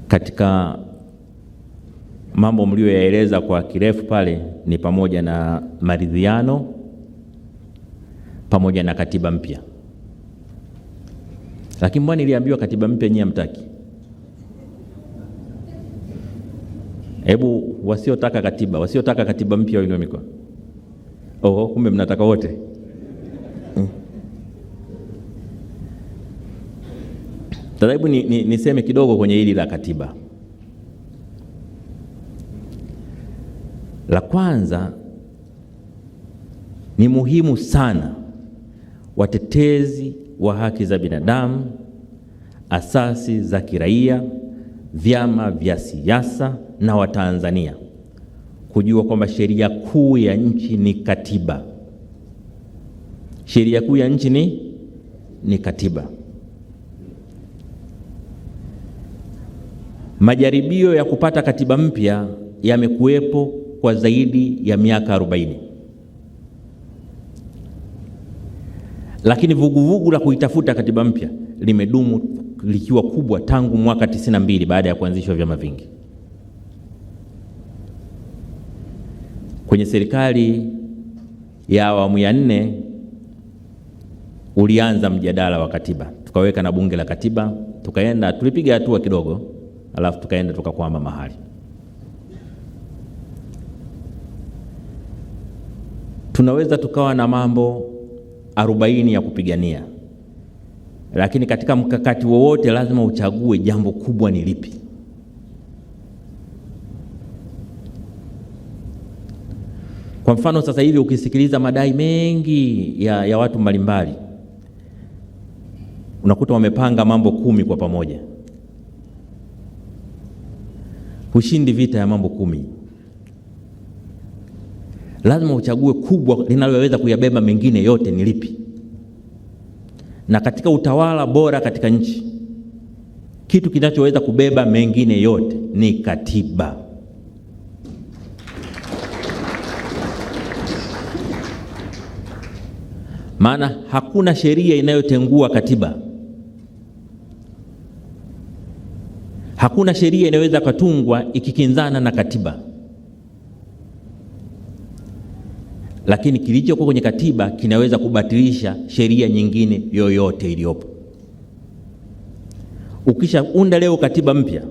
Katika mambo mlioyaeleza kwa kirefu pale ni pamoja na maridhiano pamoja na katiba mpya. Lakini mbona niliambiwa katiba mpya nyinyi hamtaki? Hebu wasiotaka katiba mpya wainue mikono. Kumbe mnataka wote. Sasa hebu niseme kidogo kwenye hili la katiba. La kwanza, ni muhimu sana watetezi wa haki za binadamu, asasi za kiraia, vyama vya siasa na Watanzania kujua kwamba sheria kuu ya nchi ni katiba. Sheria kuu ya nchi ni katiba. Majaribio ya kupata katiba mpya yamekuwepo kwa zaidi ya miaka 40. Lakini vuguvugu la kuitafuta katiba mpya limedumu likiwa kubwa tangu mwaka 92 baada ya kuanzishwa vyama vingi. Kwenye serikali ya awamu ya 4 ulianza mjadala wa katiba. Tukaweka na bunge la katiba, tulipiga hatua kidogo, alafu tukaenda tukakwama mahali. Tunaweza tukawa na mambo 40 ya kupigania, lakini katika mkakati wowote lazima uchague jambo kubwa ni lipi. Kwa mfano sasa hivi ukisikiliza madai mengi ya watu mbalimbali, unakuta wamepanga mambo 10 kwa pamoja. Hushindi vita ya mambo 10. Lazima uchague kubwa linaloweza kuyabeba mengine yote ni lipi. Na katika utawala bora katika nchi, kitu kinachoweza kubeba mengine yote ni katiba. Maana hakuna sheria inayotengua katiba. Hakuna sheria inaweza kutungwa ikikinzana na katiba. Lakini kilichokuwa kwenye katiba kinaweza kubatilisha sheria nyingine yoyote iliyopo. Ukishaunda leo katiba mpya,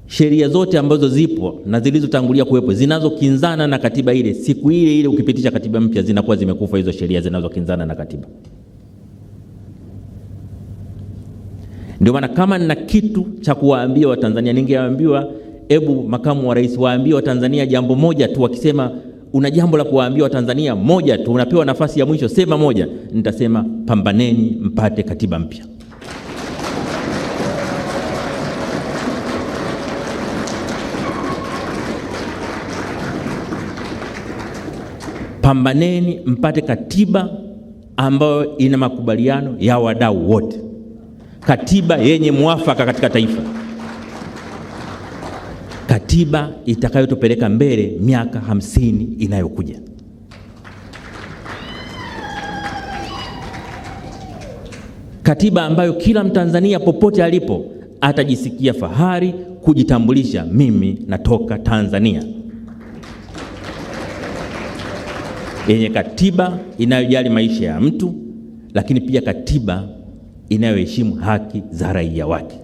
sheria zote ambazo zipo na zilizotangulia kuwepo zinazokinzana na katiba ile, siku ile ukipitisha katiba mpya zinakuwa zimekufa hizo sheria zinazokinzana na katiba. Ndio maana kama nina kitu cha kuwaambia Watanzania, ningewaambiwa hebu makamu wa rais waambie Watanzania jambo moja tu. Wakisema una jambo la kuwaambia Watanzania moja tu, unapewa nafasi ya mwisho, sema moja. Nitasema pambaneni mpate katiba mpya. Pambaneni mpate katiba ambayo ina makubaliano ya wadau wote. Katiba yenye muafaka katika taifa. Katiba itakayotupeleka mbele miaka 50 inayokuja. Katiba ambayo kila Mtanzania popote alipo atajisikia fahari kujitambulisha, mimi natoka Tanzania. Yenye katiba inayojali maisha ya mtu, lakini pia katiba inayoheshimu haki za raia wake.